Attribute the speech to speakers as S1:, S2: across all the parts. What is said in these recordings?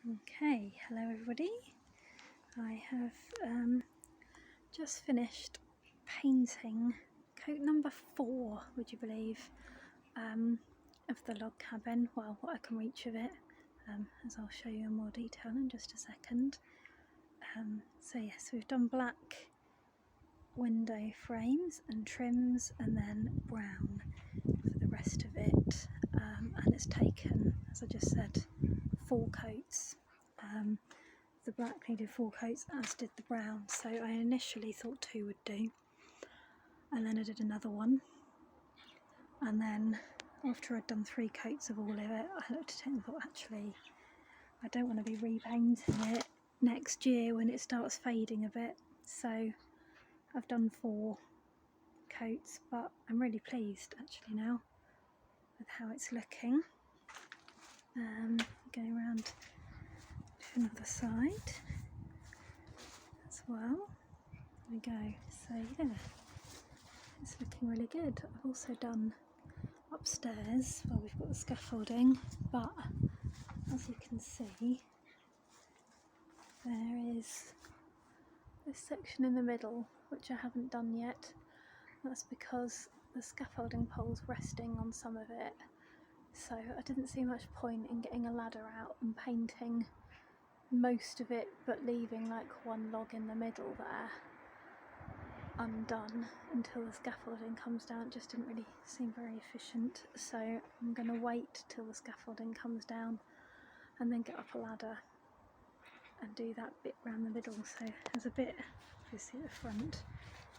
S1: Okay, hello everybody. I have just finished painting coat number 4, would you believe, of the log cabin. Well, what I can reach of it, as I'll show you in more detail in just a second. So yes, we've done black window frames and trims and then brown for the rest of it, and it's taken, as I just said, 4 coats. The black needed 4 coats, as did the brown, so I initially thought 2 would do, and then I did another one, and then after I'd done 3 coats of all of it, I looked at it and thought, actually, I don't want to be repainting it next year when it starts fading a bit, so I've done 4 coats, but I'm really pleased actually now with how it's looking. Going around to another side as well. There we go. So yeah, it's looking really good. I've also done upstairs. Well, we've got the scaffolding, but as you can see, there is this section in the middle which I haven't done yet. That's because the scaffolding pole's resting on some of it, so I didn't see much point in getting a ladder out and painting most of it, but leaving like one log in the middle there undone until the scaffolding comes down. It just didn't really seem very efficient, so I'm going to wait till the scaffolding comes down and then get up a ladder and do that bit round the middle. So there's a bit obviously at the front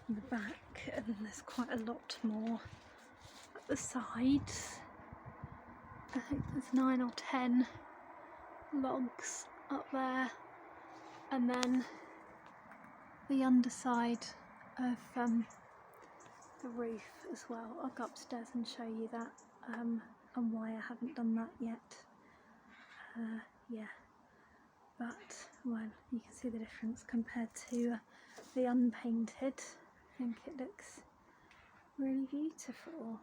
S1: and the back, and then there's quite a lot more at the sides. I think there's 9 or 10 logs up there, and then the underside of the roof as well. I'll go upstairs and show you that, and why I haven't done that yet. Yeah, but well, you can see the difference compared to the unpainted. I think it looks really beautiful.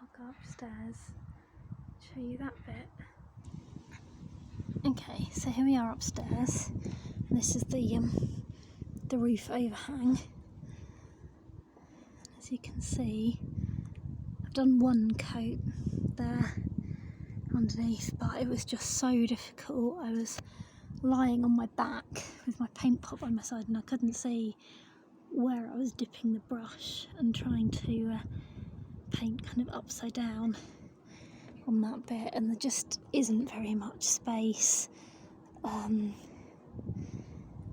S1: I'll go upstairs, show you that bit. Okay, so here we are upstairs. This is the roof overhang. As you can see, I've done 1 coat there underneath, but it was just so difficult. I was lying on my back with my paint pot by my side and I couldn't see where I was dipping the brush, and trying to paint kind of upside down on that bit, and there just isn't very much space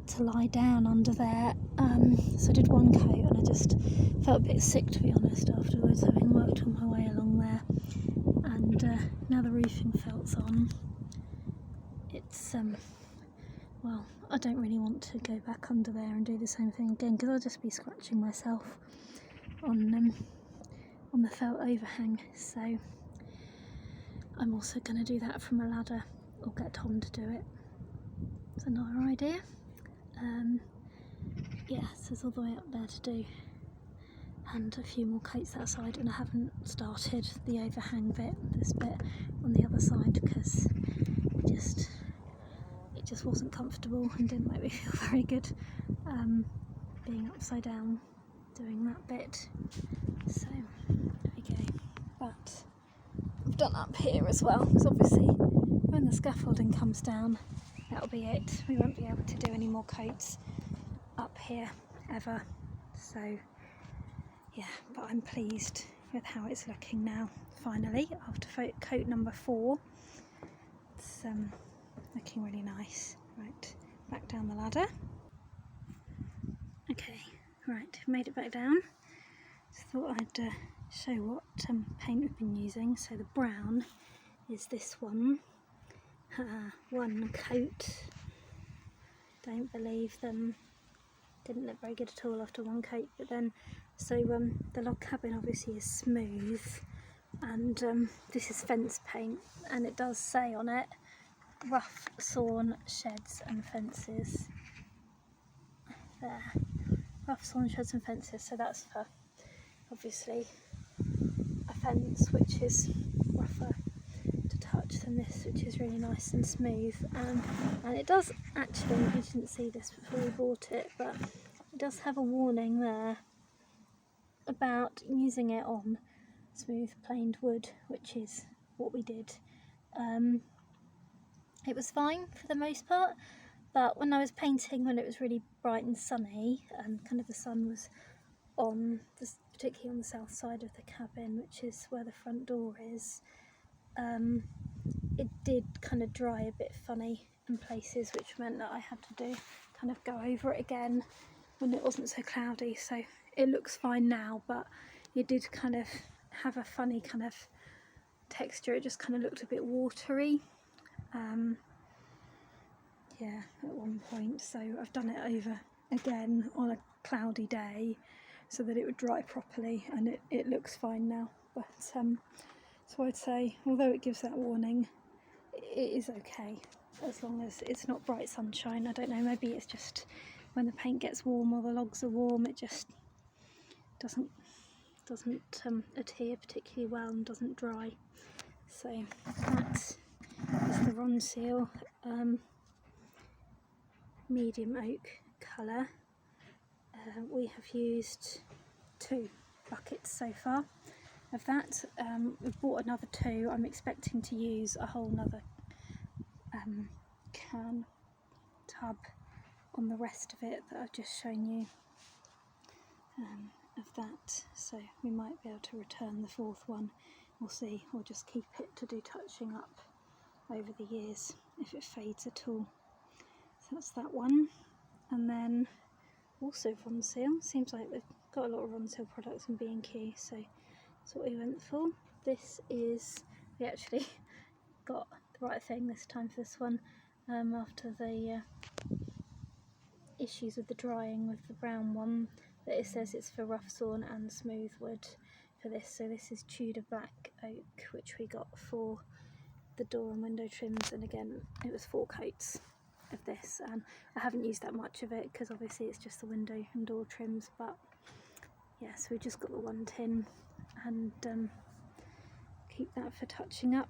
S1: to lie down under there, so I did 1 coat and I just felt a bit sick, to be honest, afterwards, having worked on my way along there. And now the roofing felt's on, it's well, I don't really want to go back under there and do the same thing again, because I'll just be scratching myself on the felt overhang, so I'm also going to do that from a ladder, or get Tom to do it. It's another idea. Yeah, so there's all the way up there to do, and a few more coats outside, and I haven't started the overhang bit, this bit on the other side, because it just wasn't comfortable and didn't make me feel very good being upside down doing that bit. So there we go. But I've done up here as well, because obviously when the scaffolding comes down, that'll be it. We won't be able to do any more coats up here ever. So yeah, but I'm pleased with how it's looking now, finally, after coat number 4. It's looking really nice. Right, back down the ladder. Okay, right, made it back down. Just thought I'd show what paint we've been using. So the brown is this one. 1 coat. Don't believe them. Didn't look very good at all after 1 coat, but then, so the log cabin obviously is smooth, and this is fence paint, and it does say on it, rough sawn sheds and fences. There, rough sawn sheds and fences, so that's for obviously a fence which is rougher to touch. touch than this, which is really nice and smooth. And it does actually, you didn't see this before we bought it, but it does have a warning there about using it on smooth planed wood, which is what we did. It was fine for the most part, but when I was painting, when it was really bright and sunny and kind of the sun was on, particularly on the south side of the cabin, which is where the front door is, it did kind of dry a bit funny in places, which meant that I had to kind of go over it again when it wasn't so cloudy. So it looks fine now, but it did kind of have a funny kind of texture. It just kind of looked a bit watery, yeah, at one point. So I've done it over again on a cloudy day so that it would dry properly, and it looks fine now. But so I'd say, although it gives that warning, it is okay as long as it's not bright sunshine. I don't know, maybe it's just when the paint gets warm or the logs are warm, it just doesn't adhere particularly well and doesn't dry. So that is the Ronseal medium oak colour. We have used 2 buckets so far of that. We've bought another 2. I'm expecting to use a whole nother can tub on the rest of it that I've just shown you of that, so we might be able to return the 4th one. We'll see, or just keep it to do touching up over the years if it fades at all. So that's that one. And then also Ronseal, seems like they've got a lot of Ronseal products in B&Q, so that's what we went for. This is, we actually got the right thing this time for this one, after the issues with the drying with the brown one, that it says it's for rough sawn and smooth wood for this. So this is Tudor black oak, which we got for the door and window trims, and again it was 4 coats of this. I haven't used that much of it because obviously it's just the window and door trims, but yeah, so we just got the 1 tin and keep that for touching up,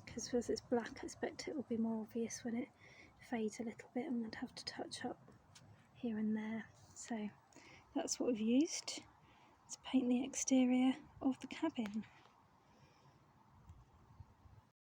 S1: because as it's black I expect it will be more obvious when it fades a little bit and we'd have to touch up here and there. So that's what we've used to paint the exterior of the cabin.